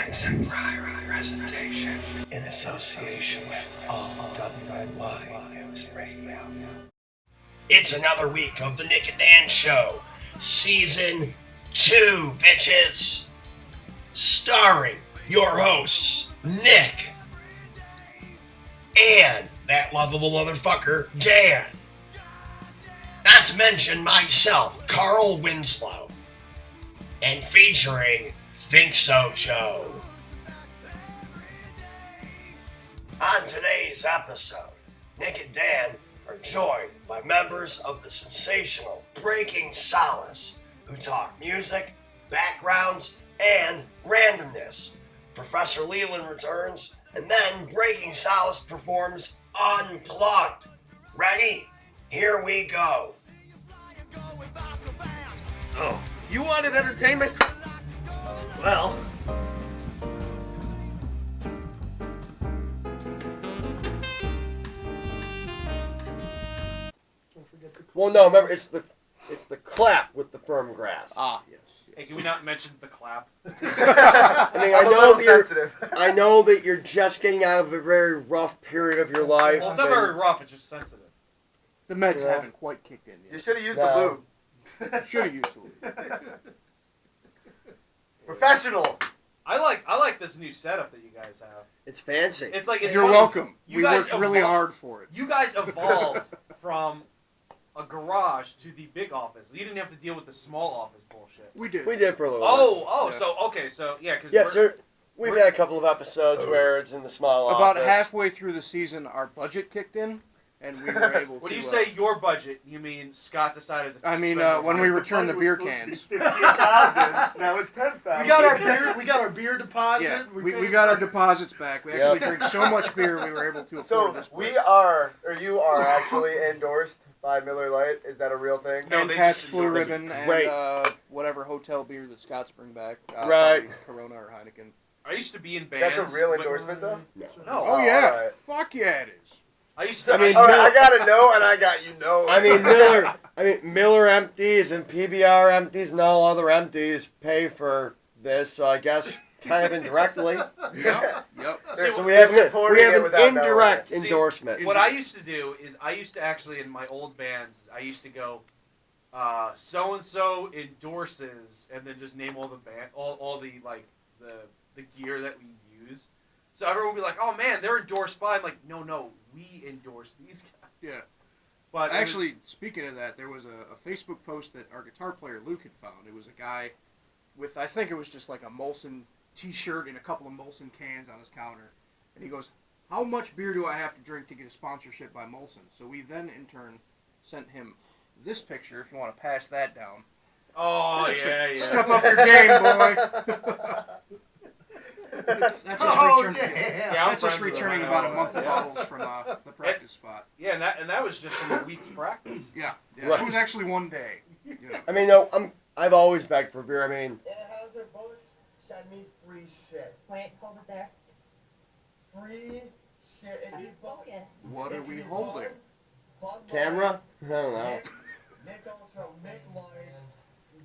It's a Priory presentation in association with all WNY News Radio. It's another week of the Nick and Dan Show, Season 2, bitches! Starring your hosts, Nick and that lovable motherfucker, Dan. Not to mention myself, Carl Winslow. And featuring Think So Joe. On today's episode, Nick and Dan are joined by members of the sensational Breaking Solace, who talk music, backgrounds, and randomness. Professor Lelan returns, and then Breaking Solace performs Unplugged. Ready? Here we go. Oh, you wanted entertainment? Well... Well, no, remember, it's the clap with the firm grasp. Ah, yes. Hey, can we not mention the clap? I mean, I'm a little sensitive. I know that you're just getting out of a very rough period of your life. Well, it's not very rough, it's just sensitive. The meds haven't quite kicked in You yet. should have used the lube. Should have used the lube. Professional. I like this new setup that you guys have. It's fancy. It's like You're funny. welcome. You We guys worked really hard for it. You guys evolved from a garage to the big office. You didn't have to deal with the small office bullshit. We did. We did for a little while. Yeah. So because Yeah, sir. We've had a couple of episodes where it's in the small About office. halfway through the season, our budget kicked in, and we were able to... When you say your budget, you mean Scott decided to... I mean, spend when more we money? returned the beer cans. 15,000. Now it's 10,000. We got our beer deposit. Yeah, we got our deposits back. We actually drank so much beer we were able to afford So this. you are actually endorsed by Miller Lite. Is that a real thing? No, And they Pat's just- Blue Ribbon Great. and whatever hotel beer that Scots bring back. Right. Probably Corona or Heineken. I used to be in bands. That's a real but- endorsement, though? No. Oh, yeah. alright. Fuck yeah, it is. I used to... I mean, Alright, I got to know, and I got you know. I mean, Miller empties and PBR empties and all other empties pay for this, so I guess kind of indirectly. Yep. So we have supporting it an without indirect knowing. See, endorsement. What I used to do is I used to actually, in my old bands, I used to go, so-and-so endorses, and then just name all the band, all the, like, the gear that we use. So everyone would be like, oh man, they're endorsed by. I'm like, no, we endorse these guys. Yeah. But Actually, speaking of that, there was a Facebook post that our guitar player Luke had found. It was a guy with, I think it was just like a Molson t-shirt and a couple of Molson cans on his counter. And he goes, how much beer do I have to drink to get a sponsorship by Molson? So we then, in turn, sent him this picture, if you want to pass that down. oh yeah. Step up your game, boy. That's just I'm That's just friends with returning him. about a month of bottles from the practice spot. Yeah, and that was just from a week's practice. Yeah. Right. It was actually one day. You know. I mean, no, I've always begged for beer. I mean, Anheuser-Busch, send me free shit. Wait, hold it there. Free shit. If you buy- Focus. What are if we you holding? buy Bud camera? I don't know. Light, Nick Ultra, Nick Light,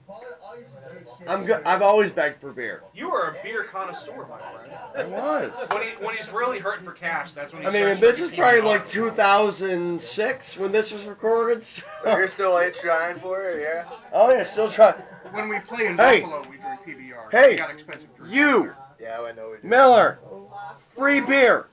Bud Ice is good shit. I'm good. I've always begged for beer. You are a beer connoisseur, my friend. I was. When he's really hurting for cash, that's when he I mean, starts this is drinking probably PBR. like 2006 when this was recorded. So you're still trying for it, yeah? Oh yeah, still trying. When we play in Hey. Buffalo, we drink PBR. Hey. We got expensive drinks You. out there. Yeah, I know we do. Miller, free beer.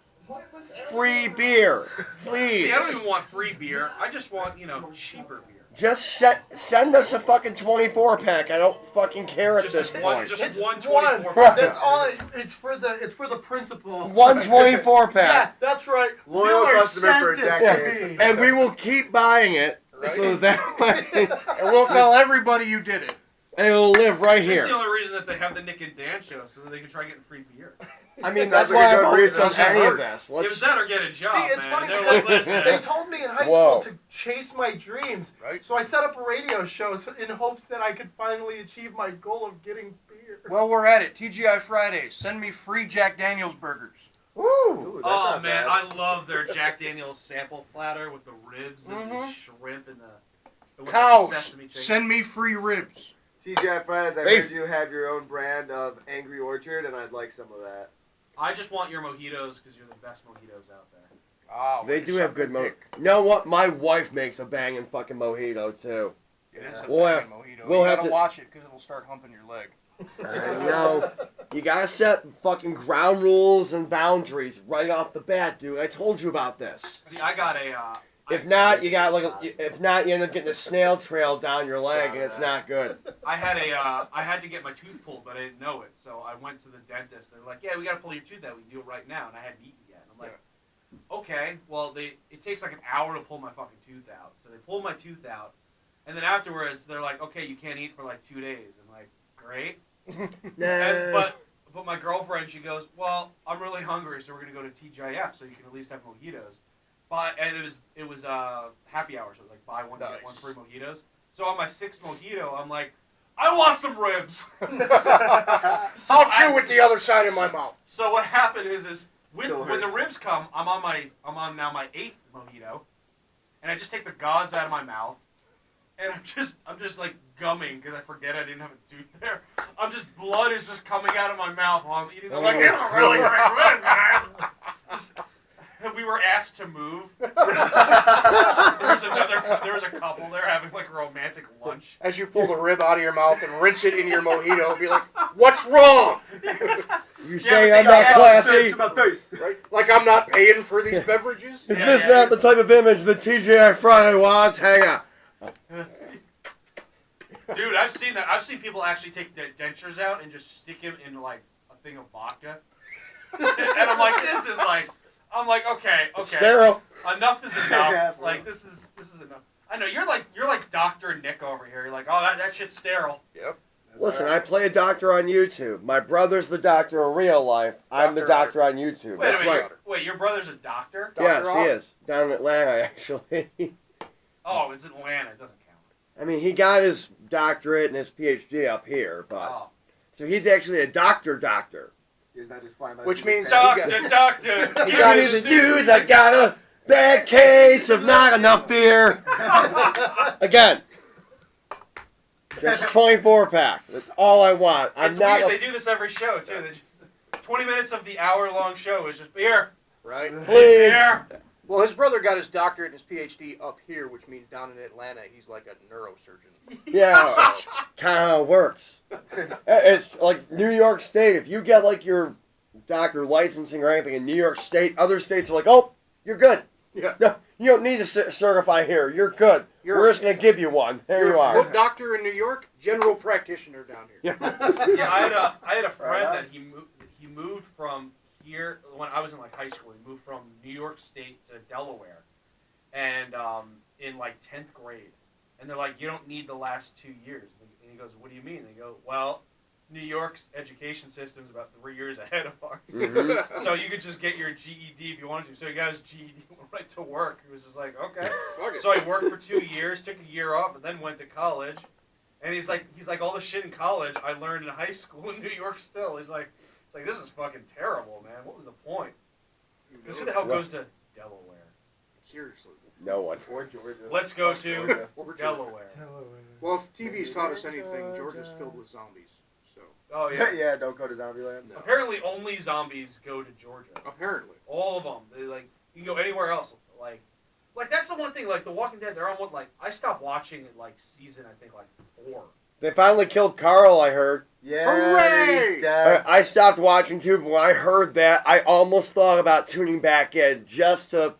Free beer, please. See, I don't even want free beer. I just want, cheaper beer. Just send us a fucking 24 pack. I don't fucking care at this point. Just one One. 24 Right. That's all. It's for the principal. One 24 Yeah, pack. that's right. Loyal Miller customer sent for a this decade. to me. And we will keep buying it so that way And we'll tell everybody you did it. it'll live right This is the here. only reason that they have the Nick and Dan show, so that they can try getting free beer. I mean, Sounds that's like a why good I've always reason. done Doesn't any of hurt. this. It was Let's, that or get a job, See, it's man. funny They're because like, listen, they told me in high Whoa. school to chase my dreams. Right. So I set up a radio show in hopes that I could finally achieve my goal of getting beer. Well, we're at it. TGI Fridays. Send me free Jack Daniels burgers. woo! Ooh, that's oh not man, bad. I love their Jack Daniel's sample platter with the ribs and the Mhm. shrimp and the Cows. sesame chicken. Send me free ribs. TGI Fridays, I Beef. heard you have your own brand of Angry Orchard, and I'd like some of that. I just want your mojitos because you're the best mojitos out there. Oh, They like do a have good sucker mojitos. dick. You know what? My wife makes a banging fucking mojito too. It is a We'll banging have- mojito. we'll You have gotta to- watch it because it'll start humping your leg. I know. You gotta set fucking ground rules and boundaries right off the bat, dude. I told you about this. See, I got a. If not, you got if not, you end up getting a snail trail down your leg, and it's not good. I had to get my tooth pulled, but I didn't know it, so I went to the dentist. They're like, "Yeah, we got to pull your tooth out. We can do it right now," and I hadn't eaten yet. And I'm like, "Okay, well, it takes like an hour to pull my fucking tooth out." So they pulled my tooth out, and then afterwards they're like, "Okay, you can't eat for like 2 days." I'm like, "Great." And, but my girlfriend, she goes, "Well, I'm really hungry, so we're gonna go to TGIF, so you can at least have mojitos." And it was happy hour, so it was like buy one get one free mojitos. So on my 6th mojito, I'm like, I want some ribs. I'll chew with the other side of my mouth. So what happened is when Still the hurts. ribs come, I'm on now my 8th mojito, and I just take the gauze out of my mouth, and I'm just like gumming because I forget I didn't have a tooth there. Blood is just coming out of my mouth while I'm eating. I'm like, it's a really great rib, man. We were asked to move. There was a couple there having like a romantic lunch. As you pull the rib out of your mouth and rinse it in your mojito, be like, "What's wrong?" You say but I'm they not got classy? To my face. Right? Like I'm not paying for these beverages? Is Yeah, this yeah, not the type of image that TGI Friday wants? Hang on. Dude, I've seen that. I've seen people actually take their dentures out and just stick them in like a thing of vodka. And I'm like, this is like. I'm like, okay. Sterile. Enough is enough. Yeah, bro. Like this is enough. I know you're like Dr. Nick over here. You're like, oh that shit's sterile. Yep. Listen, I play a doctor on YouTube. My brother's the doctor in real life. I'm the doctor on YouTube. Wait That's a minute. right. Wait, your brother's a doctor? Yes, Dr. he Ock. is. Down in Atlanta, actually. Oh, it's Atlanta. It doesn't count. I mean, he got his doctorate and his PhD up here, but Oh. so he's actually a doctor. He's not just flying by Which seat means- pants. Doctor. He got Give me the news. I got a bad case of not enough beer. Again, just 24-pack. That's all I want. I'm It's not. weird. They do this every show too. They just, 20 minutes of the hour-long show is just beer. Right? Please. Beer. Well, his brother got his doctorate and his PhD up here, which means down in Atlanta, he's like a neurosurgeon. Yeah, that's kind of how it works. It's like New York State. If you get like your doctor licensing or anything in New York State, other states are like, oh, you're good. Yeah. No, you don't need to certify here. You're good. We're just going to give you one. There You're you a are. foot doctor in New York, general practitioner down here. Yeah, I had a friend Right on. that he moved from here when I was in like high school. He moved from New York State to Delaware, and in like 10th grade, and they're like, you don't need the last 2 years. And he goes, what do you mean? They go, well, New York's education system is about 3 years ahead of ours. Mhm. So you could just get your GED if you wanted to. So he got his GED, went right to work. He was just like, okay. Fuck it. So he worked for 2 years, took a year off, and then went to college. And he's like, all the shit in college I learned in high school in New York still. He's like, it's like, this is fucking terrible, man. What was the point? Because who the hell goes to Delaware? Seriously. No one. Or Georgia. Let's go to Georgia. Or Delaware. Well, if TV's taught us anything, Georgia's filled with zombies. So, Oh, yeah. Yeah, don't go to Zombieland. no. Apparently only zombies go to Georgia. Apparently. All of them. They like, you can go anywhere else. Like that's the one thing, like The Walking Dead, they're on what, like, I stopped watching it, like, season, I think, like, 4. They finally killed Carl, I heard. Yeah, Hooray! he's dead. I stopped watching too, but when I heard that, I almost thought about tuning back in just to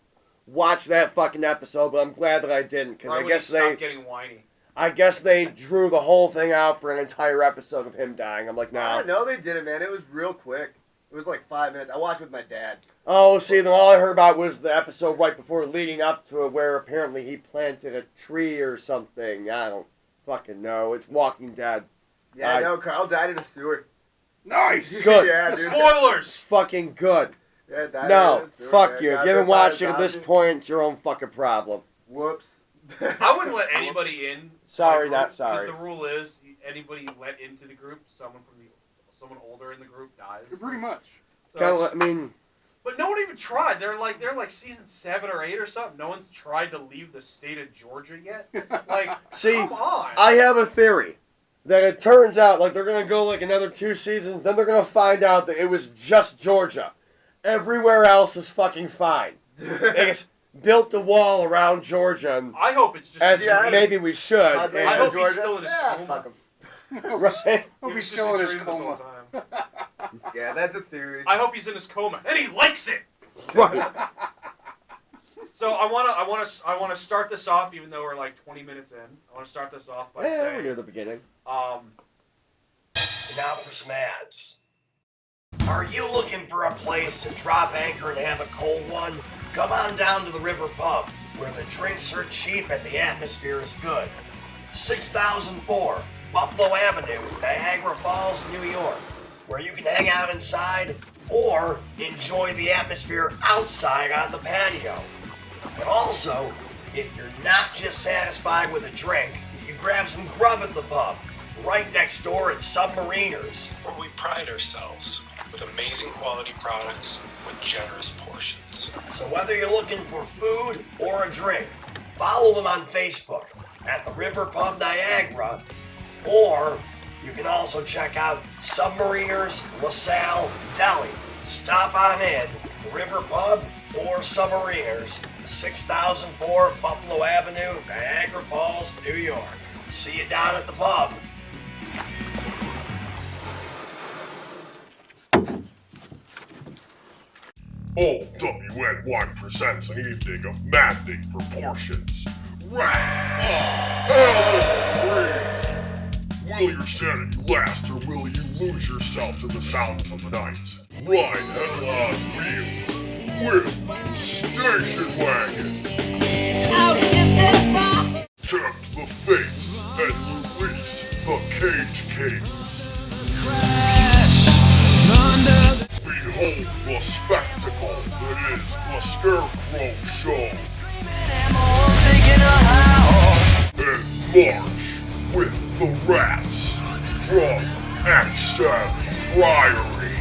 watch that fucking episode, but I'm glad that I didn't, because Right I when guess they stopped getting whiny. I guess they drew the whole thing out for an entire episode of him dying. I'm like, I nah. don't know, they did it, man. It was real quick. It was like 5 minutes. I watched with my dad. Oh, see, then all I heard about was the episode right before leading up to it where apparently he planted a tree or something. I don't fucking know. It's Walking Dead. Yeah, no, Carl died in a sewer. Nice! Good. Yeah, The dude. spoilers! Fucking good. Yeah, died No, in a sewer, fuck man. you. If Got you haven't bit by a watched it at this zombie. point, it's your own fucking problem. Whoops. I wouldn't let anybody in. Sorry, my not group, sorry. Because the rule is, anybody let into the group, someone older in the group dies. Pretty much. So Kind it's- of, I mean, but no one even tried. They're like season 7 or 8 or something. No one's tried to leave the state of Georgia yet. Like, see, come on. I have a theory. that it turns out like they're gonna go like another 2 seasons, then they're gonna find out that it was just Georgia. Everywhere else is fucking fine. They just built the wall around Georgia, and I hope it's just. as Yeah, maybe we should. I I hope he's Georgia. still in his Yeah, coma. fuck him. Right? Hope He he's was still in just his a dream this whole coma. time. Yeah, that's a theory. I hope he's in his coma, and he likes it. Right. So I wanna start this off, even though we're like 20 minutes in. I wanna start this off by Yeah, we're saying, near the beginning. And now for some ads. Are you looking for a place to drop anchor and have a cold one? Come on down to the River Pub, where the drinks are cheap and the atmosphere is good. 6004 Buffalo Avenue, Niagara Falls, New York, where you can hang out inside or enjoy the atmosphere outside on the patio. And also, if you're not just satisfied with a drink, you can grab some grub at the pub, right next door at Submariners. We pride ourselves with amazing quality products with generous portions. So whether you're looking for food or a drink, follow them on Facebook at the River Pub Niagara, or you can also check out Submariners LaSalle Deli. Stop on in, the River Pub or Submariners, 6004 Buffalo Avenue, Niagara Falls, New York. See you down at the pub. All WNY presents an evening of maddening proportions. Rats Will your sanity last, or will you lose yourself to the sounds of the night? Ride hell on wheels with the station wagon. Tempt the fates and release the cage kings. Behold the spectacle that is the Scarecrow Show. And march with the rats from Exham Priory.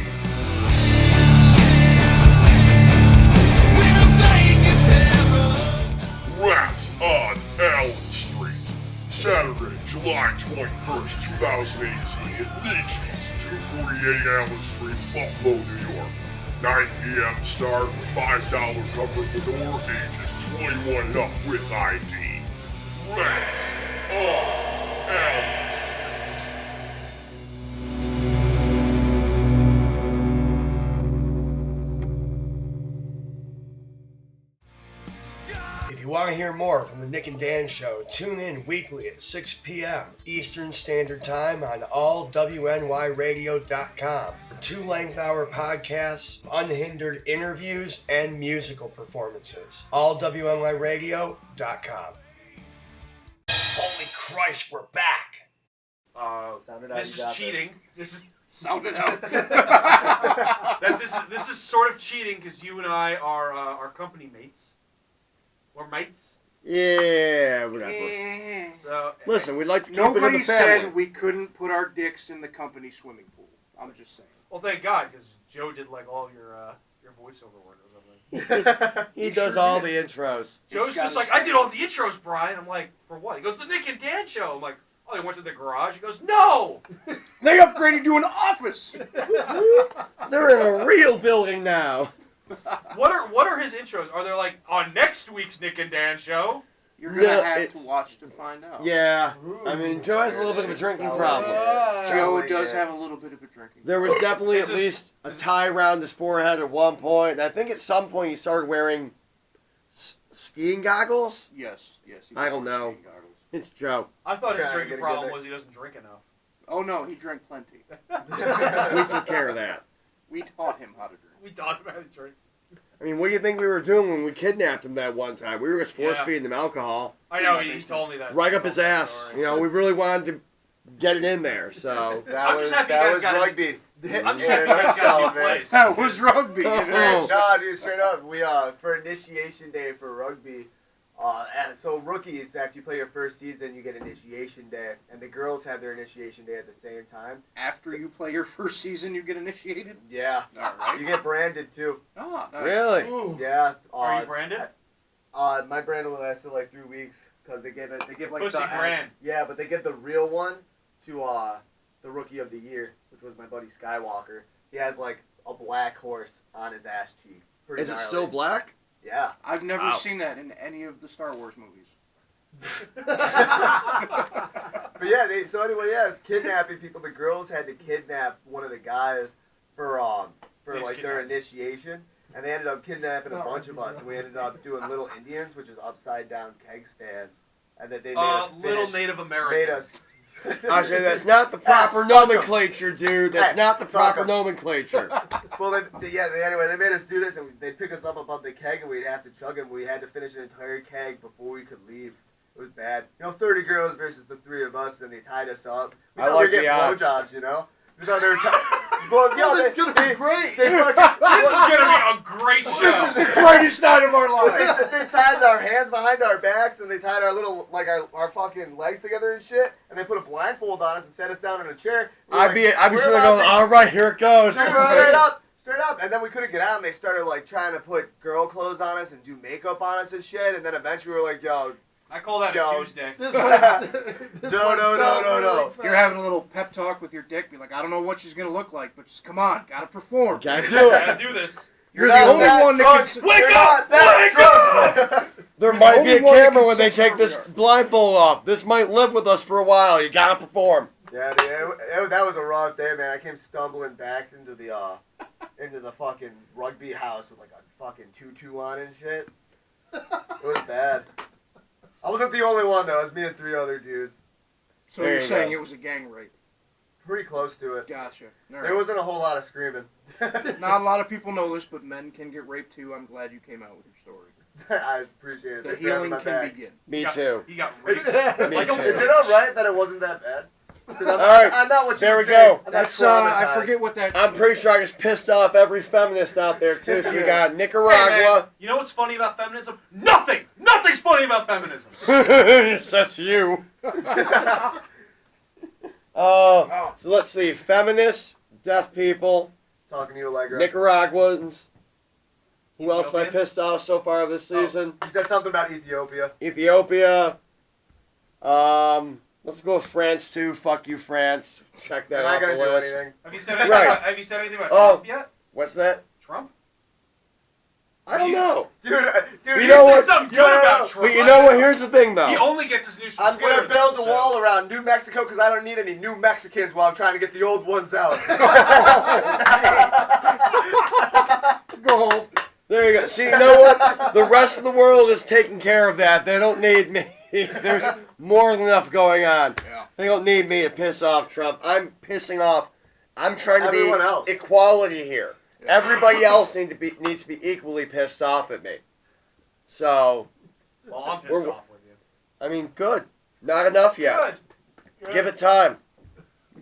Rats on Allen Street, Saturday, July 21st, 2018 at Nietzsche's 248 Allen Street, Buffalo, New York. 9 p.m. start, $5 cover at the door, ages 21 and up with ID. Rats on Allen. If you want to hear more from the Nick and Dan Show, tune in weekly at 6 p.m. Eastern Standard Time on allwnyradio.com for 2 length-hour podcasts, unhindered interviews, and musical performances. allwnyradio.com. Holy Christ, we're back! Sounded out This you is got cheating. This is Sounded out. this is sort of cheating because you and I are company mates. We're mates. Yeah, whatever. So Listen, we'd like to keep it in Nobody the family. said we couldn't put our dicks in the company swimming pool. I'm just saying. well, thank God, because Joe did like all your voiceover work or something. He does all the intros. Joe's just like, I did all the intros, Brian. I'm like, for what? He goes, the Nick and Dan Show. I'm like, oh, they went to the garage. He goes, no. They upgraded to an office. They're in a real building now. What are his intros? Are they like on next week's Nick and Dan Show? You're gonna No, have it's- to watch to find out. Yeah, I mean, Joe has a little bit of a drinking problem. Joe does have a little bit of a drinking. There was definitely Is at this- least a tie around his forehead at one point, and I think at some point he started wearing skiing goggles. Yes. He I don't wears know. skiing goggles. It's Joe. I thought his Trying to drinking get a problem good- was he doesn't drink enough. Oh no, he drank plenty. We took care of that. We taught him how to drink. We thought about it, drink. I mean, what do you think we were doing when we kidnapped him that one time? We were just force Yeah. feeding him alcohol I know, he told me that. right He up told his me that ass. story. You know, we really wanted to get it in there. So That I'm was just happy you guys got it. rugby. I'm just In happy a you guys got a nutshell, new man. place. That was rugby. Oh. No, dude, straight up. We for initiation day for rugby. And so rookies, after you play your first season, you get initiation day, and the girls have their initiation day at the same time. After you play your first season, you get initiated. Yeah, All right. you get branded too. Oh, nice. really, Yeah. Are you branded? My brand only lasted like 3 weeks because they give like Pussy brand. Yeah, but they give the real one to the Rookie of the Year, which was my buddy Skywalker. He has like a black horse on his ass cheek. Pretty Is it gnarly. still black? Yeah. I've never Wow. seen that in any of the Star Wars movies. But yeah, so anyway, yeah, kidnapping people. The girls had to kidnap one of the guys for like their initiation, and they ended up kidnapping a bunch of us. And we ended up doing Little Indians, which is upside down keg stands, and that they made us Little finish- Native American. made us. I say that's not the proper nomenclature, dude. That's Hey, not the proper fuck 'em. nomenclature. Well, anyway, they made us do this, and they'd pick us up above the keg, and we'd have to chug them. We had to finish an entire keg before we could leave. It was bad. 30 girls versus the 3 of us, and they tied us up. We I thought like we were the getting odds. blowjobs, We thought they were well, This is gonna be great. They fucking, This is gonna be a great show. This is the greatest night of our lives. they tied our hands behind our backs, and they tied our little, like, our fucking legs together and shit, and they put a blindfold on us and set us down in a chair. I'd be sitting there about going, all right, here it goes. Straight up. And then we couldn't get out, and they started, like, trying to put girl clothes on us and do makeup on us and shit, and then eventually we were like, yo, I call that Yo, a Tuesday. This No. You're having a little pep talk with your dick. Be like, I don't know what she's gonna look like, but just come on, gotta perform. Gotta do it. Gotta do this. You're not the only that one drunk. that can. Wake You're up! not that drunk. There You're might the be a only one that camera can when they sense take where this we are. blindfold off. This might live with us for a while. You gotta perform. Yeah, dude, that was a rough day, man. I came stumbling back into the fucking rugby house with like a fucking tutu on and shit. It was bad. I wasn't the only one though. It was me and 3 other dudes. So There you're you saying go. it was a gang rape? Pretty close to it. Gotcha. All There right. wasn't a whole lot of screaming. Not a lot of people know this, but men can get raped too. I'm glad you came out with your story. I appreciate it. The Thanks for having healing my can back. begin. Me He got- too. He got raped. Me Like a too. Is it alright that it wasn't that bad? 'Cause I'm, All right, I'm not what you there would we say. go. I'm not That's traumatized. I forget what that. I'm pretty sure I just pissed off every feminist out there too. So you got Hey, Nicaragua. man, you know what's funny about feminism? Nothing! Nothing's funny about feminism. That's you. So let's see. Feminists, deaf people, Talking to you, Allegra. Nicaraguans. Who else have I Ethiopians? pissed off so far this season? You said something about Ethiopia. Ethiopia. Let's go with France too. Fuck you, France. Check that They're off not the gonna do list. anything. Have you said anything Right. about, have you said anything about Oh. Trump yet? What's that? Trump? I don't know. Dude, You You know say what? something good No. about Trump. But you know what? Here's the thing, He though. only gets his news from I'm Twitter. gonna build a though, wall so- around New Mexico because I don't need any new Mexicans while I'm trying to get the old ones out. Gold. There you go. See, you know what? The rest of the world is taking care of that. They don't need me. There's more than enough going on. Yeah. They don't need me to piss off Trump. I'm pissing off. I'm trying to Everyone be else. equality here. Yeah. Everybody else needs to be equally pissed off at me. So, Well, I'm pissed We're- off with you. I mean, good. Not enough yet. Good. Give it time.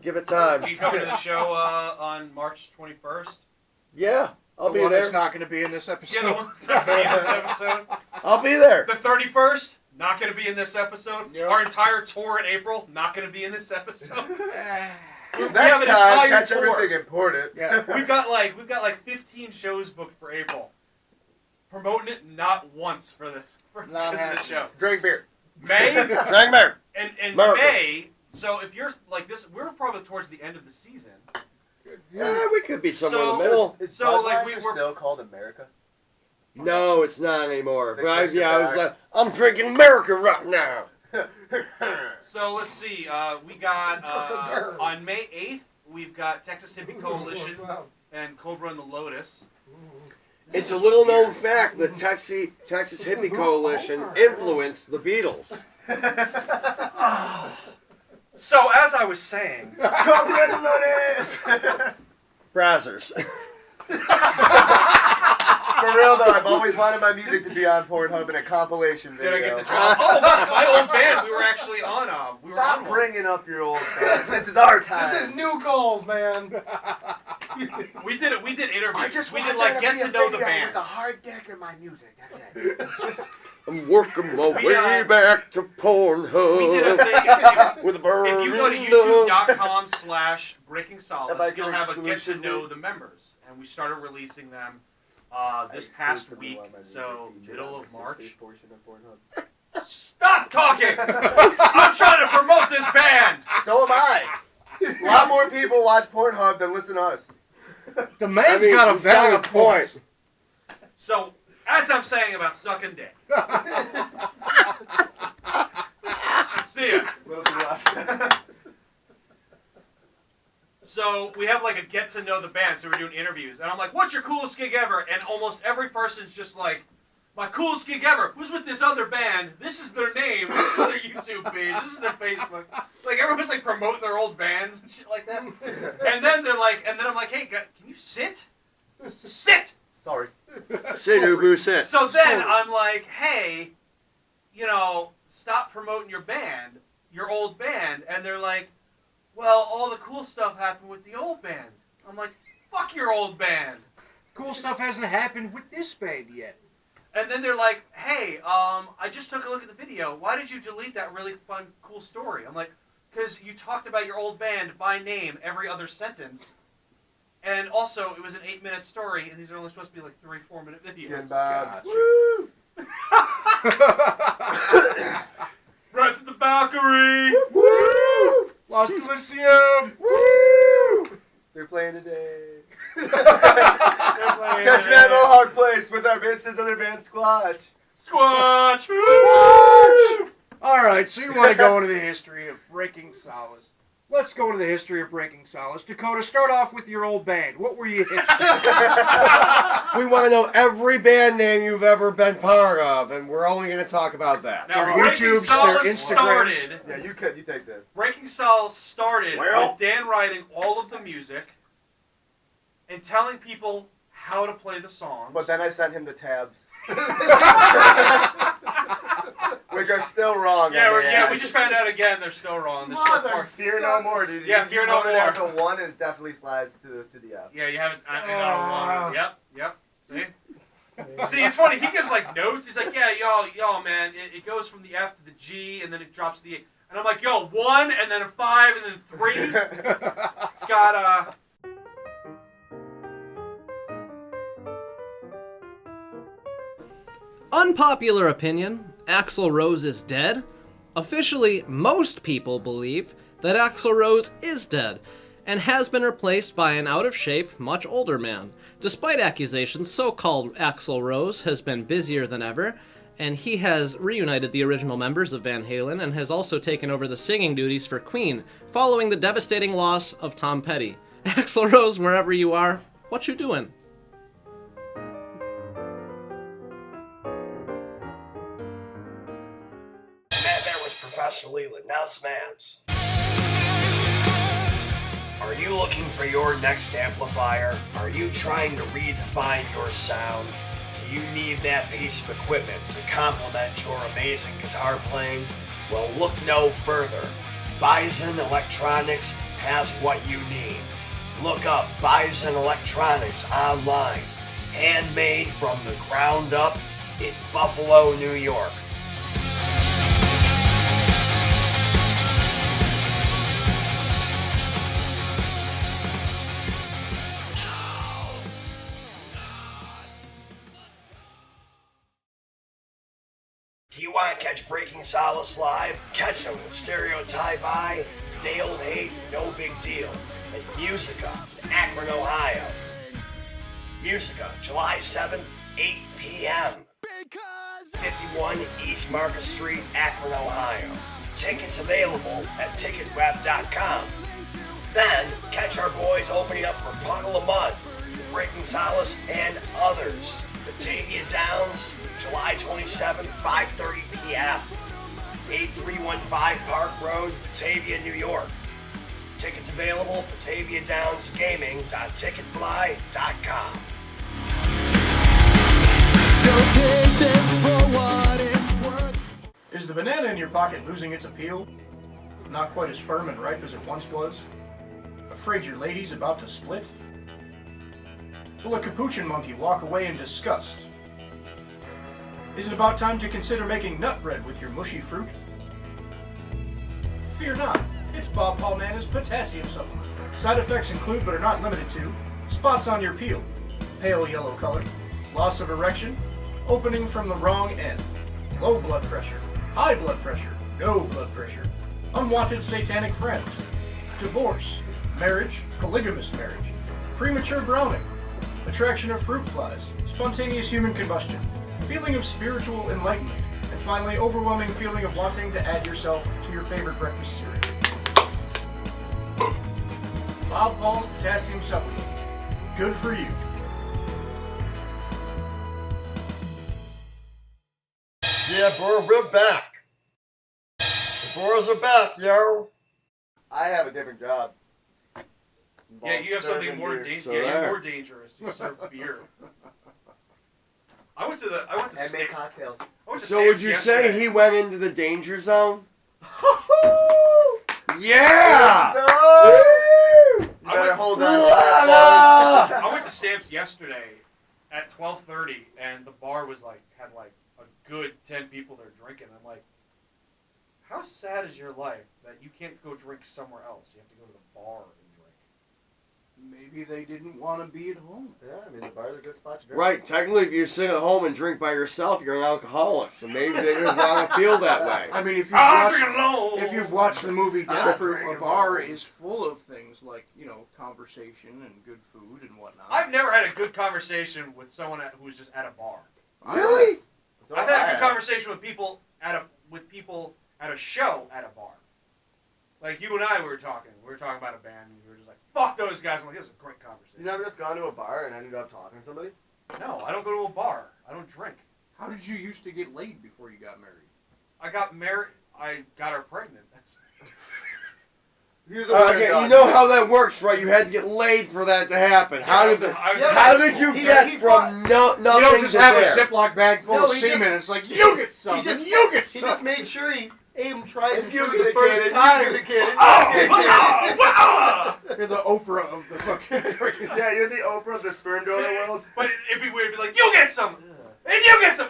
Give it time. Are you coming to the show on March 21st? Yeah, I'll The be one that's there. not going to be in this episode. Yeah, the one that's not going to be in this episode. I'll be there. The 31st, not going to be in this episode. Yep. Our entire tour in April, not going to be in this episode. We have Next an time, entire catch tour. everything important. Yeah. We've got like 15 shows booked for April. Promoting it not once for this Not because of the happening. show. Drink beer. May Dragmare. and America. May. So if you're like this, we're probably towards the end of the season. Yeah, we could be somewhere in So- the middle. Is So, like, Budweiser we're- still called America? No, it's not anymore. They But switched it I was back. like, I'm drinking America right now. So let's see. We got on May 8th, we've got Texas Hippie Coalition and Cobra and the Lotus. It's a little known fact that Texas Hippie Coalition influenced the Beatles. So as I was saying, Cobra and the Lotus! Brazzers. For real though, I've always wanted my music to be on Pornhub in a compilation did I video. get the job? Oh, my old band. We were actually on. We were Stop on one. bringing up your old band. This is our time. This is new calls, man. We did it. We did interviews. I just we want did like there get be to a know the video band. with a hard dick in my music. That's it. I'm working my We, way back to Pornhub. We did a thing. With a burn. If you go to youtube.com/Breaking Solace, Like you'll have a get to exclusively- know the members, and we started releasing them this past week, so middle of March. Portion of Pornhub. Stop Stop talking! I'm trying to promote this band! So am I. A lot more people watch Pornhub than listen to us. The man's got a he's valid point. So, as I'm saying about sucking dick. See ya. Little to the left. So we have like a get to know the band, so we're doing interviews, and I'm like, "What's your coolest gig ever?" And almost every person's just like, "My coolest gig ever was with this other band. This is their name. This is their YouTube page. This is their Facebook." Like everyone's like promoting their old bands and shit like that. And then they're like, and then I'm like, "Hey, can you sit? Sit." Sorry. Sit, Ubu, sit. So then I'm like, "Hey, stop promoting your band, your old band," and they're like, "Well, all the cool stuff happened with the old band." I'm like, "Fuck your old band." Cool stuff hasn't happened with this band yet. And then they're like, "Hey, I just took a look at the video. Why did you delete that really fun, cool story?" I'm like, "Because you talked about your old band by name every other sentence. And also, it was an 8-minute story, and these are only supposed to be like 3-4 minute videos." Skin bag. Gotcha. Woo! Right to the Valkyrie! Woo! Los Elysium! Woo! They're playing today. Catch me at Mohawk Place with our bassist other band Squatch. Squatch! Alright, so you want to go into the history of Breaking Solace. Let's go into the history of Breaking Solace. Dakota, start off with your old band. What were you in? We want to know every band name you've ever been part of, and we're only going to talk about that. Now, Their Breaking YouTubes, Solace their Instagrams. started... Yeah, you take this. Breaking Solace started Well- with Dan writing all of the music and telling people how to play the songs. But then I sent him the tabs. Which are still wrong. We just found out again they're still wrong. They're still Mother- part- Fear no more, dude. Yeah, fear no You wrote it more. as a 1 and it definitely slides to the F. Yeah, you haven't. I got it wrong. Yep. See? See, it's funny. He gives like notes. He's like, "Yeah, y'all, man. It goes from the F to the G, and then it drops to the 8." And I'm like, "Yo, 1, and then a 5, and then 3." It's got Unpopular opinion, Axl Rose is dead. Officially, most people believe that Axl Rose is dead and has been replaced by an out-of-shape, much older man. Despite accusations, so-called Axl Rose has been busier than ever, and he has reunited the original members of Van Halen and has also taken over the singing duties for Queen, following the devastating loss of Tom Petty. Axl Rose, wherever you are, what you doing? That was Professor Lelan. Now Smans. Are you looking for your next amplifier? Are you trying to redefine your sound? Do you need that piece of equipment to complement your amazing guitar playing? Well, look no further. Bison Electronics has what you need. Look up Bison Electronics online. Handmade from the ground up in Buffalo, New York. Do you want to catch Breaking Solace live? Catch them with Stereotype I, Dale Hate, No Big Deal, and Musica in Akron, Ohio. Musica, July 7th, 8 p.m. 51 East Market Street, Akron, Ohio. Tickets available at ticketweb.com. Then, catch our boys opening up for Puddle of Mud, Breaking Solace, and others. Batavia Downs, July 27th, 5:30 p.m. 8315 Park Road, Batavia, New York. Tickets available at BataviaDownsGaming.ticketfly.com. So take this for what it's worth. Is the banana in your pocket losing its appeal? Not quite as firm and ripe as it once was? Afraid your lady's about to split? Will a capuchin monkey walk away in disgust? Is it about time to consider making nut bread with your mushy fruit? Fear not, it's Bob Paulmana's potassium supplement. Side effects include, but are not limited to, spots on your peel, pale yellow color, loss of erection, opening from the wrong end, low blood pressure, high blood pressure, no blood pressure, unwanted satanic friends, divorce, marriage, polygamous marriage, premature browning, attraction of fruit flies, spontaneous human combustion, feeling of spiritual enlightenment, and finally, overwhelming feeling of wanting to add yourself to your favorite breakfast cereal. Bob Paul's Potassium Supplement. Good for you. Yeah, bro, we're back. The boys are back, yo. I have a different job. Yeah, you have something Serving more beer. dangerous. So Yeah, there. you're more dangerous. You serve beer. I went to And make cocktails. So would you yesterday. say he went into the danger zone? Yeah! You better hold on tight, boys. I went to Stamps yesterday at 12:30, and the bar was had a good 10 people there drinking. I'm like, how sad is your life that you can't go drink somewhere else? You have to go to the bar and drink. Maybe they didn't want to be at home. Yeah, I mean, the bar's a good spot to drink. Right, technically, if you sit at home and drink by yourself, you're an alcoholic, so maybe they didn't want to feel that way. I mean, if you've watched the movie Death Proof, a bar is full of things like, conversation and good food and whatnot. I've never had a good conversation with someone who was just at a bar. Really? I've had a good conversation with people at a show at a bar. Like you and I, we were talking about a band, and we were just like, "Fuck those guys!" I'm like, "This is a great conversation." You never just gone to a bar and ended up talking to somebody? No, I don't go to a bar. I don't drink. How did you used to get laid before you got married? I got married. I got her pregnant. That's. Okay, you know how that works, right? You had to get laid for that to happen. How did you get from nothing You don't just to have there? a Ziploc bag full of semen. It's like, you get some, you get some. He just made sure he tried this You for get the a first kid, time. you get a kid. You're the Oprah of the fucking. Yeah, you're the Oprah of the sperm donor world. But it'd be weird to be like, "You get some, and you get some,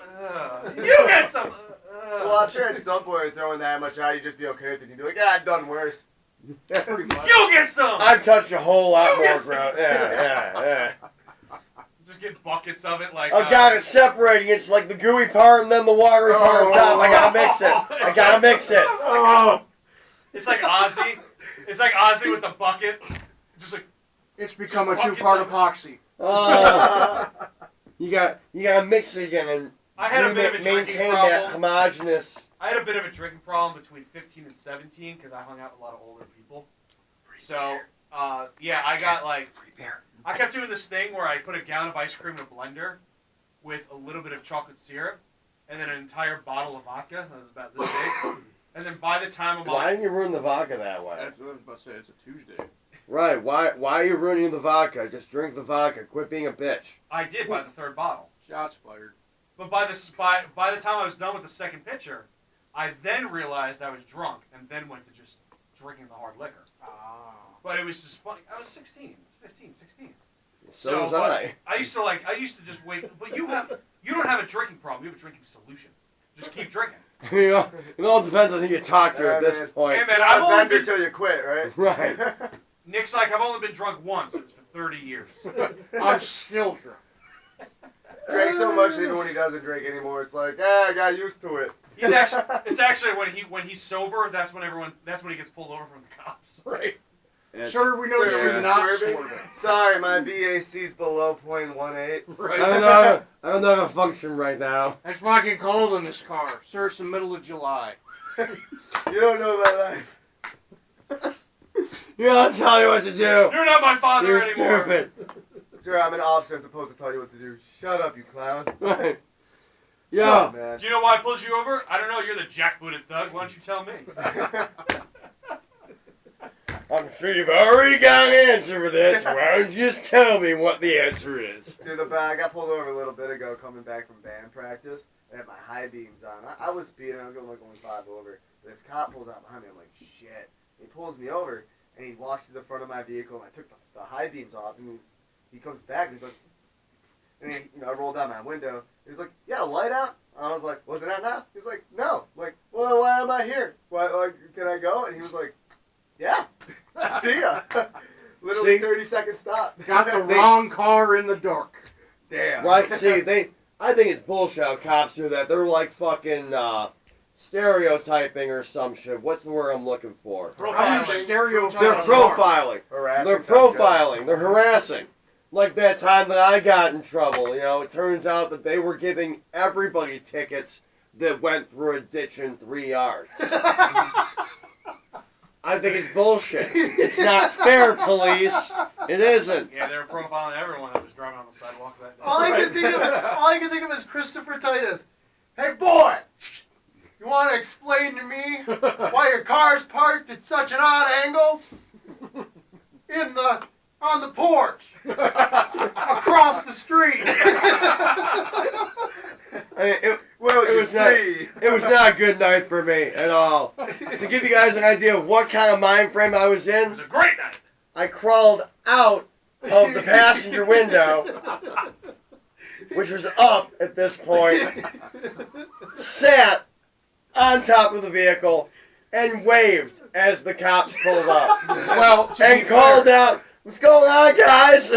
you get some." Well, I'm sure at some point you're throwing that much out, you'd just be okay with it. You'd be like, I've done worse. Yeah, pretty much. You get some. I've touched a whole lot You more, get bro. Yeah. Just get buckets of it, like. I got it separating. It's like the gooey part and then the watery part on top. I gotta mix it. Oh. It's like Ozzy. It's like Ozzy with the bucket. Just like. It's become a two-part epoxy. Oh. You gotta mix it again and I had a bit of a drinking maintain problem. that homogeneous. I had a bit of a drinking problem between 15 and 17 because I hung out with a lot of older people. So, yeah, I got I kept doing this thing where I put a gallon of ice cream in a blender with a little bit of chocolate syrup and then an entire bottle of vodka that was about this big. And then by the time I'm Why didn't you ruin the vodka that way? That's what I was about to say. It's a Tuesday. Right. Why are you ruining the vodka? Just drink the vodka. Quit being a bitch. I did by the third bottle. Shots fired. But by the time I was done with the second pitcher, I then realized I was drunk and then went to just drinking the hard liquor. But it was just funny. I was 16, 15, 16. So was I. I used to just wait. But you don't have a drinking problem. You have a drinking solution. Just keep drinking. It all depends on who you talk to at this point. Hey man, I've I've only been been till you quit, right? Right. Nick's like, I've only been drunk once. It's been 30 years. I'm still drunk. Drank so much even when he doesn't drink anymore, it's like, I got used to it. It's actually when he's sober. That's when he gets pulled over from the cops. Right. It's- Sure, we know you're not swerving. Sorry, my BAC's below 0.18. Right. I don't know how to function right now. It's fucking cold in this car. Sir, it's the middle of July. You don't know my life. You're not telling me what to do. You're not my father You're anymore. stupid. Sir, I'm an officer. I'm supposed to tell you what to do. Shut up, you clown. Right. Shut Yeah. up, man. Do you know why I pulled you over? I don't know. You're the jackbooted thug. Why don't you tell me? I'm sure you've already got an answer for this. Why don't you just tell me what the answer is? Dude, I got pulled over a little bit ago coming back from band practice. I had my high beams on. I was speeding. I was going like only 5 over. This cop pulls out behind me. I'm like, shit. He pulls me over, and he walks to the front of my vehicle, and I took the high beams off, and he comes back, and he's like, and I rolled down my window. He's like, you got a light out? And I was like, was it out now? He's like, no. I'm like, well, then why am I here? Why, can I go? And he was like, yeah. See ya. Literally 30-second stop. Got the wrong car in the dark. Damn. Right? See, I think it's bullshit how cops do that. They're like fucking stereotyping or some shit. What's the word I'm looking for? Profiling. Stereotype. They're profiling. Harassing They're sounds good. profiling. They're harassing. Like that time that I got in trouble. You know, it turns out that they were giving everybody tickets that went through a ditch in 3 yards. I think it's bullshit. It's not fair, police. It isn't. Yeah, they were profiling everyone that was driving on the sidewalk that day. All I can think of is Christopher Titus. Hey boy, you want to explain to me why your car's parked at such an odd angle on the porch across the street? It was not a good night for me at all. To give you guys an idea of what kind of mind frame I was It in, was a great night. I crawled out of the passenger window, which was up at this point, sat on top of the vehicle, and waved as the cops pulled up. Well, And called out, "What's going on, guys?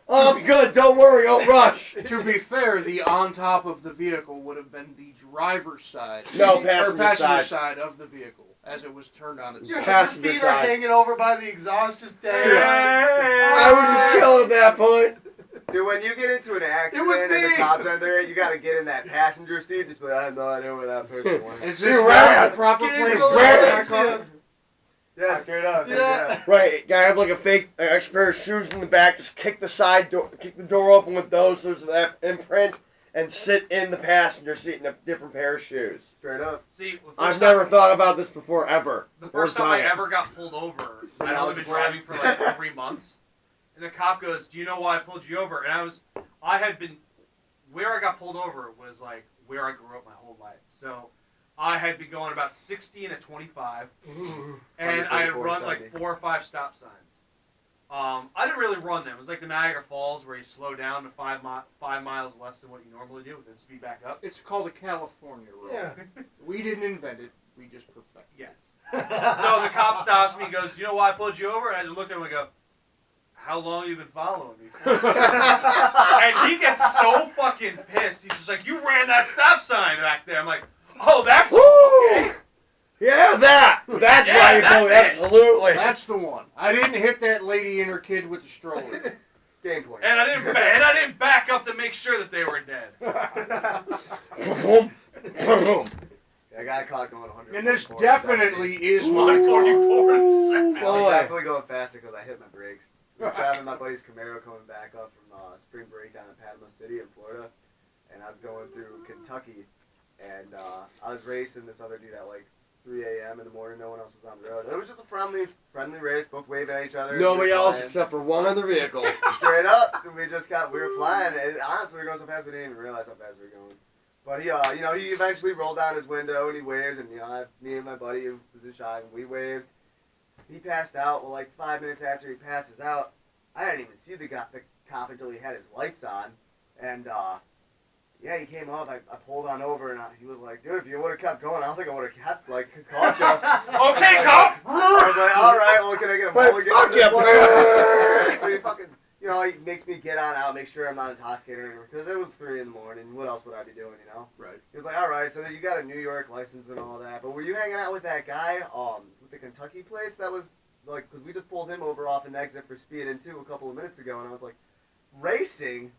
Oh, I'm good. Don't worry. Don't rush." To be fair, the on top of the vehicle would have been the driver's side. No, Or passenger passenger side. side of the vehicle, as it was turned on its Your side. Passenger feet are side. hanging over by the exhaust, just dead. I was just chilling at that point. Dude, when you get into an accident was and the me. cops aren't there, you gotta get in that passenger seat. Just be like, I have no idea where that person went. Is You're this right. not the proper Give place me to the park Yes, my car? yes. Yeah, straight up. Yeah. Right, guy have like a fake extra pair of shoes in the back. Just kick the side door, kick the door open with those, so there's that imprint, and sit in the passenger seat in a different pair of shoes. Straight up. See, the I've first never time- thought about this before ever. The first time I done it. ever got pulled over, I'd Now only it's been a plan. driving for like 3 months, and the cop goes, "Do you know why I pulled you over?" And I had been, where I got pulled over was like where I grew up my whole life. So I had been going about 60 and a 25, and I had 24, run like 70. 4 or 5 stop signs. I didn't really run them. It was like the Niagara Falls where you slow down to 5 miles less than what you normally do, and then speed back up. It's called a California rule. Yeah. We didn't invent it. We just perfected it. Yes. So the cop stops me and goes, "Do you know why I pulled you over?" And I just looked at him and go, "How long have you been following me for?" And he gets so fucking pissed. He's just like, "You ran that stop sign back there." I'm like, "Oh, that's okay." Yeah, that's Yeah, why you that's pulled. it. Absolutely. That's the one. I didn't hit that lady and her kid with the stroller. Game point. And I didn't back up to make sure that they were dead. Boom, boom. I got caught going 100. And this definitely is my car. 144 in a I second. was Boy. definitely going faster because I hit my brakes. We were driving my buddy's Camaro coming back up from spring break down in Panama City in Florida, and I was going through Kentucky, and I was racing this other dude at like 3 a.m. in the morning. No one else was on the road. It was just a friendly race, both waving at each other. Nobody We were else flying. except for one other vehicle. Straight up, and we were flying, and honestly, we were going so fast we didn't even realize how fast we were going. But he, he eventually rolled down his window and he waved, and me and my buddy who was in shot, and we waved. He passed out. Well, like 5 minutes after he passes out, I didn't even see the cop until he had his lights on, and he came up. I pulled on over, and he was like, "Dude, if you would have kept going, I don't think I would have kept caught you." Okay, cop. I was like, "All right, well, can I get a mulligan fuck on this you, one?" man. But he fucking. He makes me get on out, make sure I'm not intoxicated anymore, because it was 3 in the morning. What else would I be doing, Right. He was like, all right, so you got a New York license and all that, but were you hanging out with that guy with the Kentucky plates? That was, like, because we just pulled him over off an exit for speeding, too, a couple of minutes ago, and I was like, racing?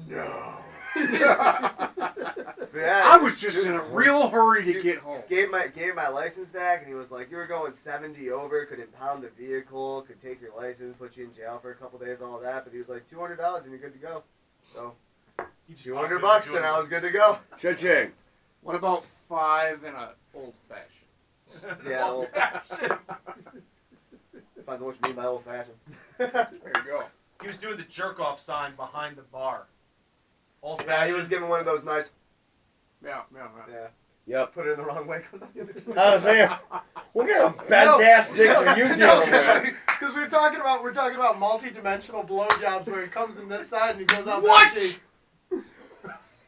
No. I was just in a real hurry to get home. Gave my license back, and he was like, "You were going 70 over, could impound the vehicle, could take your license, put you in jail for a couple days, all that." But he was like, $200 and you're good to go. So $200 and I was good to go. Cha-ching. What about 5 and a old fashioned? Yeah, well, depends on what you mean by old fashioned. There you go. He was doing the jerk off sign behind the bar. Old Yeah, he was giving one of those nice. Yeah. Yeah. Yep. Put it in the wrong way. I was saying, what kind of bent ass dicks are you dealing with? Because we're talking about multi-dimensional blowjobs where it comes in this side and it goes out What? that cheek.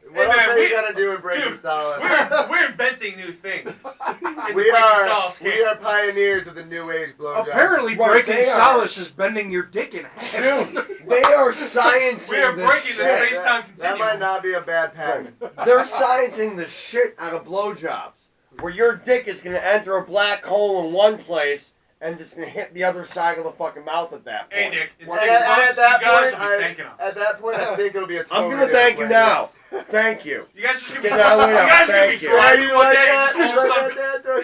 What Hey, else man, are we- you gonna do in Breaking Dude, Solace? we're inventing new things. In We the Breaking are Solace we camp. are pioneers of the new age blowjob. Apparently, Right, Breaking they are. Solace is bending your dick in half. Dude, they are sciencing We are the breaking the shit. space-time That continuum. might not be a bad pattern. They're sciencing the shit out of blowjobs. where your dick is gonna enter a black hole in one place and just gonna hit the other side of the fucking mouth at that point. Hey, Nick, in Well, 6 months, you guys will be thanking us. At that point, I think it'll be a I'm gonna thank you now. Thank you. You guys just gonna be, Get out of the way you now. guys are gonna be Thank you. drunk you one like day, that? and You just all of a like sudden- that, though?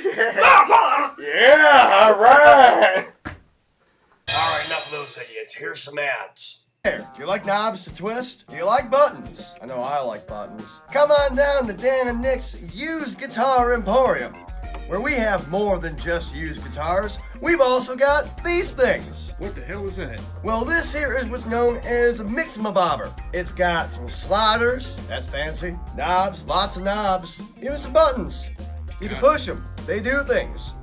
Yeah. Yeah, alright. Alright, enough of those idiots. Here's some ads. Do you like knobs to twist? Do you like buttons? I know I like buttons. Come on down to Dan and Nick's Used Guitar Emporium, where we have more than just used guitars. We've also got these things. What the hell is that? Well, this here is what's known as a mix-em-a-bobber. It's got some sliders, that's fancy, knobs, lots of knobs, even some buttons. You can push them, they do things.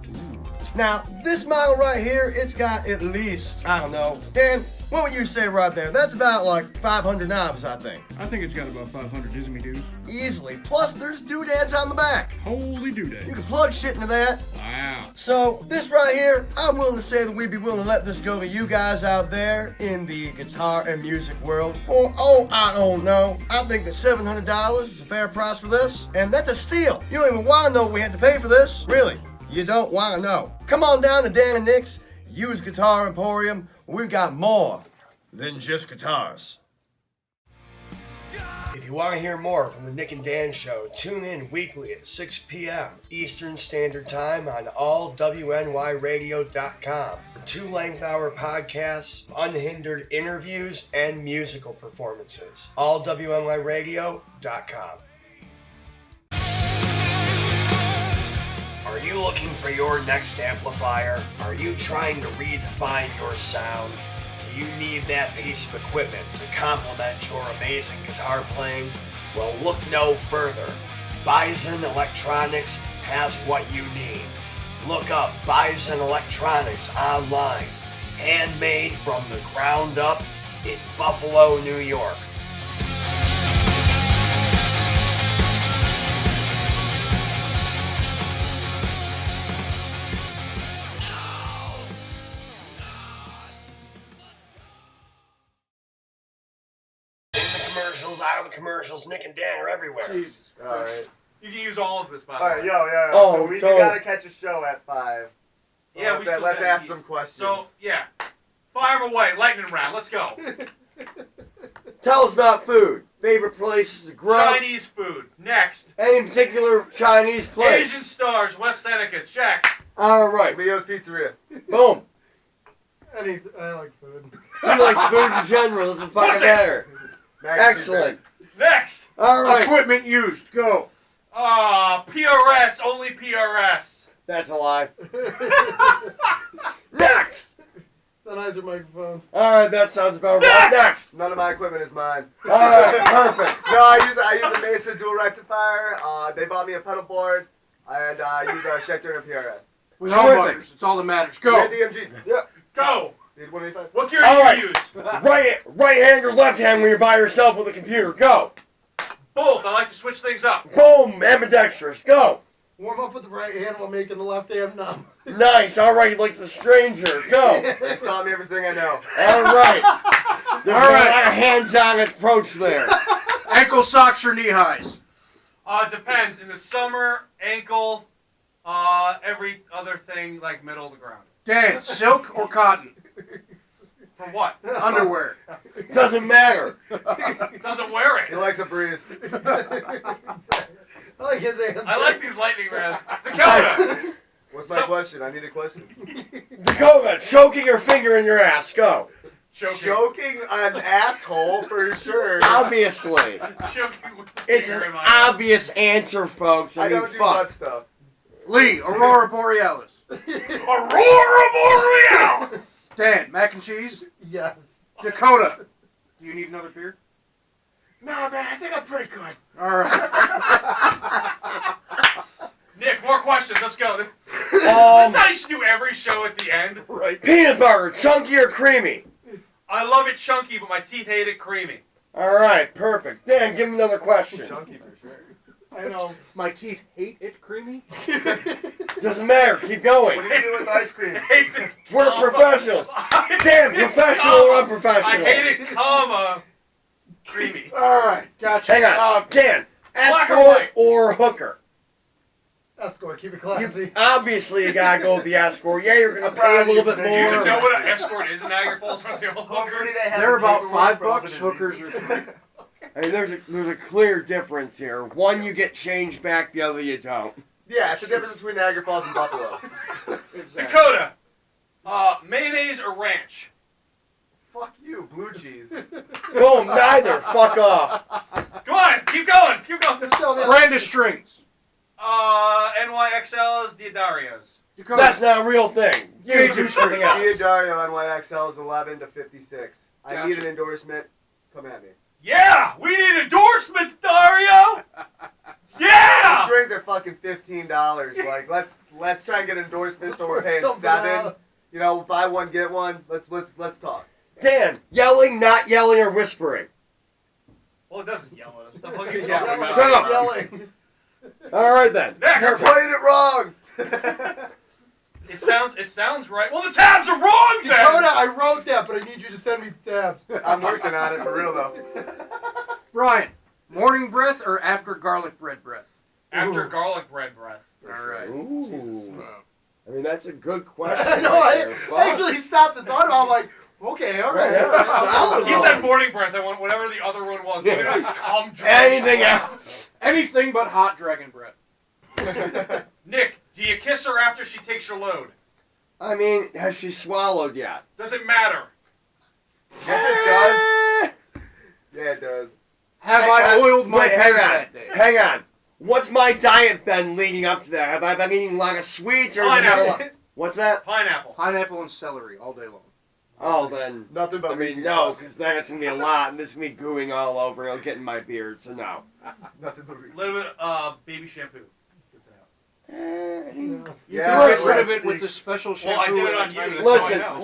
Now, this model right here, it's got at least, I don't know, Dan, what would you say right there? That's about like 500 knobs, I think. I think it's got about 500 Disney dudes. Easily. Plus, there's doodads on the back. Holy You doodah. can plug shit into that. Wow. So, this right here, I'm willing to say that we'd be willing to let this go to you guys out there in the guitar and music world for, I don't know. I think that $700 is a fair price for this, and that's a steal. You don't even want to know what we had to pay for this. Really, you don't want to know. Come on down to Dan and Nick's Used Guitar Emporium. We've got more than just guitars. If you want to hear more from the Nick and Dan Show, tune in weekly at 6 p.m. Eastern Standard Time on allwnyradio.com for 2 length-hour podcasts, unhindered interviews, and musical performances. allwnyradio.com. Are you looking for your next amplifier? Are you trying to redefine your sound? Do you need that piece of equipment to complement your amazing guitar playing? Well, look no further. Bison Electronics has what you need. Look up Bison Electronics online. Handmade from the ground up in Buffalo, New York. Out of the commercials, Nick and Dan are everywhere. Jesus All right. You can use all of this, by the All right, way. yo. Oh, so we so- gotta catch a show at 5. So Yeah, let's ask some questions. So, yeah. Fire away. Lightning round. Let's go. Tell us about food. Favorite places to grow. Chinese food. Next. Any particular Chinese place? Asian Stars. West Seneca. Check. Alright. Leo's Pizzeria. Boom. I like food. He likes food in general, doesn't fucking Pussy. matter. Mac and cheese Excellent. Next. Alright. Equipment used. Go. PRS. Only PRS. That's a lie. Next. Sennheiser microphones. Alright, that sounds about right. Next. None of my equipment is mine. Alright, perfect. No, I use a Mesa dual rectifier. They bought me a pedal board, and I use a Schecter and a PRS. With Terrific. humbuckers. It's all that matters. Go. We're the MGs. Yep. Go. Need 185. What gear All do right. you use? Right hand or left hand when you're by yourself with a computer. Go. Both. I like to switch things up. Boom. Ambidextrous. Go. Warm up with the right hand while making the left hand numb. Nice. Alright, like the stranger. Go. It's taught me everything I know. Alright. There's All right. a lot of hands-on approach there. Ankle socks or knee highs? Depends. In the summer, ankle, every other thing like middle of the ground. Dan, silk or cotton? For what? Underwear. Doesn't matter. Doesn't wear He it. likes a breeze. I like his answer. I like these lightning rounds. Dakota. What's my question? I need a question. Dakota, choking your finger in your ass. Go. Choking. Choking an asshole for sure. Obviously. Choking with the It's finger an in my ass. obvious answer, folks. I I mean, don't do fuck. butt stuff. Lee, Aurora Borealis. Aurora Borealis. Dan, mac and cheese? Yes. Dakota, do you need another beer? No, man, I think I'm pretty good. All right. Nick, more questions. Let's go. This is how you should do every show at the end. Right. Peanut butter, chunky or creamy? I love it chunky, but my teeth hate it creamy. Alright, perfect. Dan, give him another question. Chunky for sure. I know. My teeth hate it creamy? Doesn't matter, keep going. What do you do with ice cream? Hate it, We're comma. professionals. I hate Dan, it, professional or comma. unprofessional? I hate it, comma, creamy. All right, gotcha. Hang on. Dan, Black or escort white? or hooker? Escort, keep it classy. Obviously, you gotta go with the escort. Yeah, you're gonna pay a little bit Do you even know more. what an escort is in Niagara Falls from the old hookers? They're about $5. Hookers are $3. I mean, there's a clear difference here. One, you get change back. The other, you don't. Yeah, it's the difference between Niagara Falls and Buffalo. Dakota, mayonnaise or ranch? Fuck you, blue cheese. Boom, neither. Fuck off. Come on, keep going. Brand of strings. NYXL's Diodarios. Dakota. That's not a real thing. You do something else. Diodario NYXL is 11 to 56. I Gotcha. need an endorsement. Come at me. Yeah, we need endorsements, Dario. Yeah. The strings are fucking $15. Like, let's try and get endorsements so we're paying $7. You know, buy one get one. Let's talk. Dan, yelling, not yelling, or whispering. Well, it doesn't yell at us. What the fuck are you Yeah, talking about? Shut up. Yelling. All right then. Next. You're playing it wrong. It sounds right. Well, the tabs are wrong then. Dakota, I wrote that, but I need you to send me the tabs. I'm working on it for real though. Brian, morning breath or after garlic bread breath? After garlic bread breath. All right. Ooh. I mean, that's a good I question. know, right there. I Fuck. actually stopped and thought about it. I'm like, okay, all right. Right, that's solid. He said morning breath. I want whatever the other one was. Yeah. Just come Anything else? Anything but hot dragon breath. Nick, do you kiss her after she takes your load? I mean, has she swallowed yet? Doesn't matter. Yes, it does. Yeah, it does. Have I oiled my Wait, hang hair on. that day? Hang on. What's my diet been leading up to that? Have I been eating a lot of sweets or? Pineapple. What's that? Pineapple. Pineapple and celery all day long. Oh, then. Nothing but I mean, Reese's no, Puffs. because then it's gonna be a lot, and this is me gooing all over. It'll get in my beard, so no. Nothing but Reese's. A little bit of baby shampoo. Gets it out. You Yeah, can get listen. rid of it with the special shampoo. Well, I did it and on a you, tiny- that's all I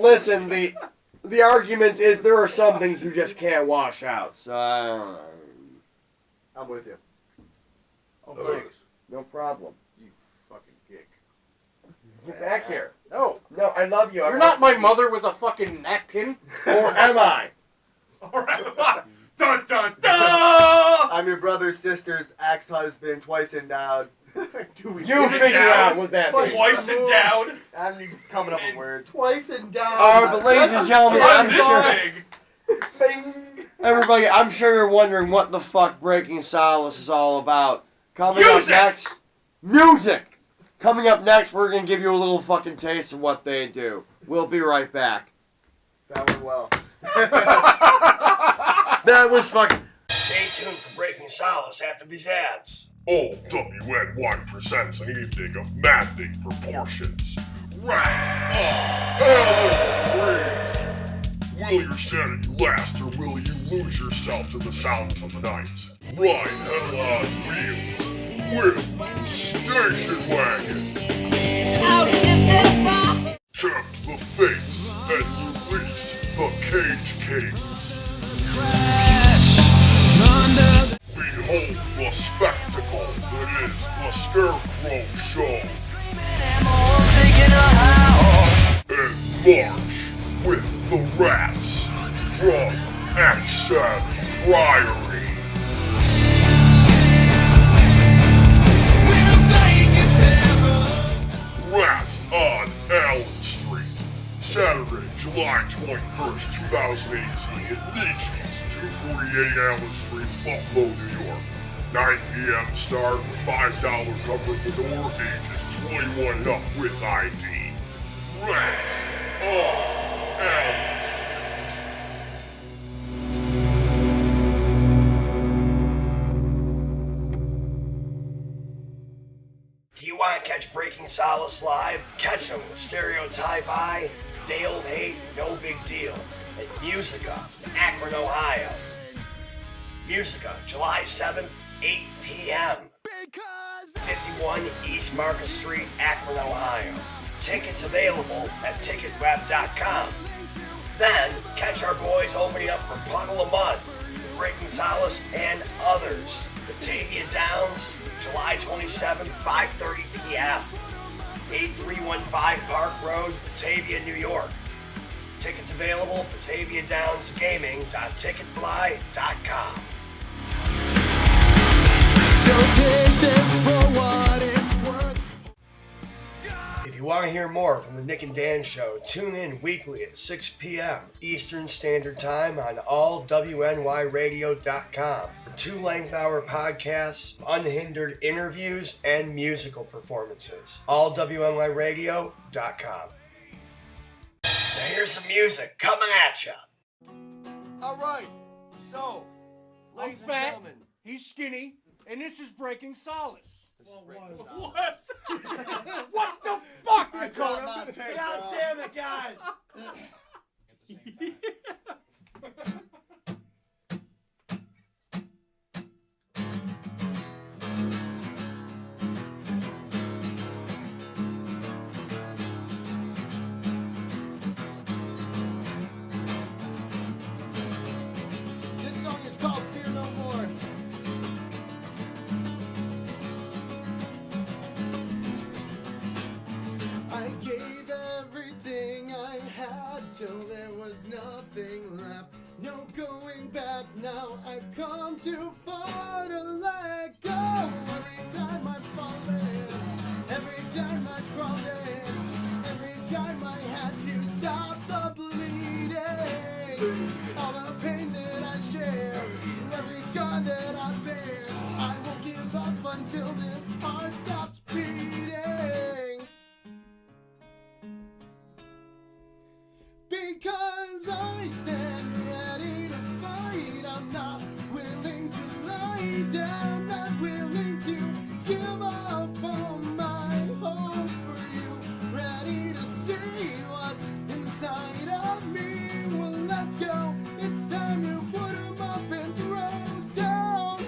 Listen, know. listen. The argument is there are some things you just can't wash out. So I'm with you. Oh, thanks. no problem. You fucking geek. Get back here. No. No, I love you. You're not my mother with a fucking napkin. Or am I? All right. Dun dun dun. I'm your brother's sister's ex-husband, twice endowed. You figure out what that means. Twice endowed. I'm coming up with words. Twice and down. But ladies and gentlemen, I'm I'm sure, big. everybody, I'm sure you're wondering what the fuck Breaking Solace is all about. Coming up Music! next, music. Coming up next, we're gonna give you a little fucking taste of what they do. We'll be right back. That went well. That was fucking. Stay tuned for Breaking Solace after these ads. OWN1 presents an evening of maddening proportions. Wrath of Hell. Will your sanity last, or will you lose yourself to the sounds of the night? Ride hell on wheels with Station Wagon. Tempt the fates and release the Cage Kings. Behold the spectacle that is the Scarecrow Show. And march with the rats from Exham, Priory. Rats on Allen Street, Saturday, July 21st, 2018 at Nietzsche's 248 Allen Street, Buffalo, New York. 9 p.m. start, $5 cover at the door, ages 21 and up with ID. Rats on Allen Street. Do you want to catch Breaking Solace live? Catch them with Stereotype Eye, Day Old Hate, No Big Deal, at Musica in Akron, Ohio. Musica, July 7th, 8 p.m. 51 East Market Street, Akron, Ohio. Tickets available at ticketweb.com. Then, catch our boys opening up for Puddle of Mud, Breaking Solace, and others. Batavia Downs, July 27th, 5:30 p.m. 8315 Park Road, Batavia, New York. Tickets available at bataviadownsgaming.ticketfly.com. So take this for what it's worth. want to hear more from the Nick and Dan Show, tune in weekly at 6 p.m. Eastern Standard Time on allwnyradio.com for 2 length-hour podcasts, unhindered interviews, and musical performances. allwnyradio.com. Now here's some music coming at you. All right, so, I'm ladies and fat, gentlemen. he's skinny, and this is Breaking Solace. What? What the fuck, I got my Dakota? pick, God damn it, guys! This song is called Fear No More. I gave everything I had till there was nothing left. No going back now. I've come too far to let go. Every time I fall in, every time I crawl in, every time I had to stop the bleeding. All the pain that I share, every scar that I bear, I won't give up until this heart stops beating. Because I stand ready to fight. I'm not willing to lie down, not willing to give up on my hope for you. Ready to see what's inside of me. Well, let's go. It's time to put 'em up and throw down.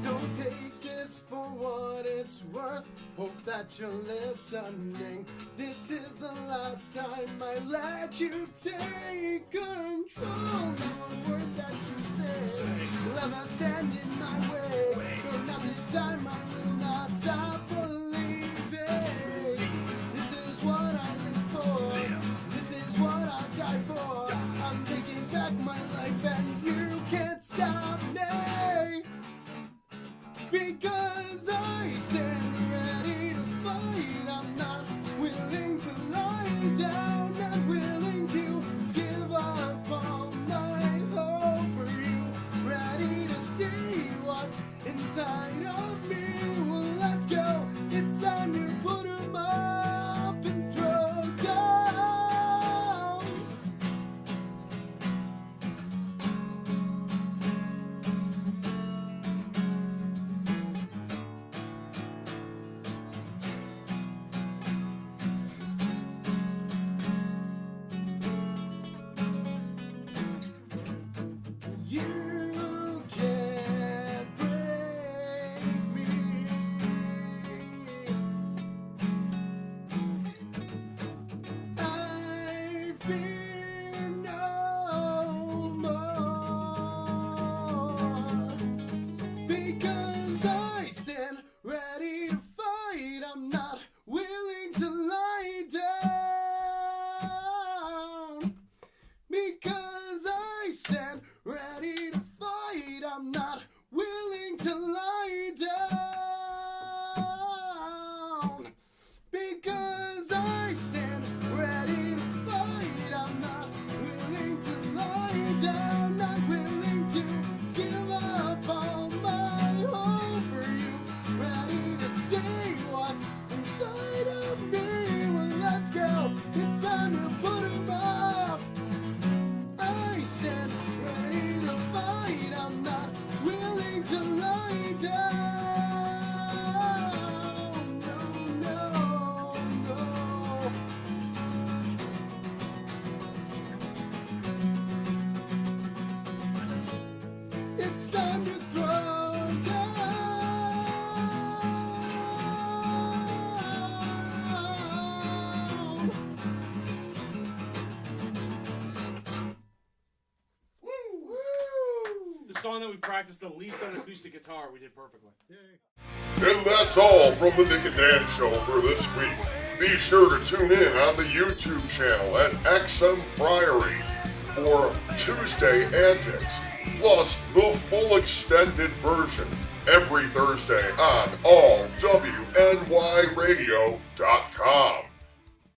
So take this for what it's worth. Hope that you're listening. This is the last time I let you take control. No word that you say will ever stand in my way. But not this time I will not stop believing. This is what I live for. This is what I die for. I'm taking back my life and you can't stop me. Because I stand ready to fight. I'm not willing to lie down, not willing to give up on my hope for you. Ready to see what's inside of me. Well, let's go. It's time to put 'em up and throw down. You can't break me. I fear no more. Because I stand ready to fight. I'm not willing to lie down. Because I stand ready to fight. I'm not willing to lie down. Because I stand ready to fight. I'm not willing to lie down. Not willing to give up on my hope for you. Ready to see what's inside of me. Well, let's go. It's time to put 'em up. I stand ready to fight. I'm not willing to lie down. No, no, no. It's time to throw down. The song that we practiced the least on acoustic guitar, we did perfectly. And that's all from the Nick and Dan Show for this week. Be sure to tune in on the YouTube channel at Exham Priory for Tuesday Antics. plus the full extended version every Thursday on allwnyradio.com.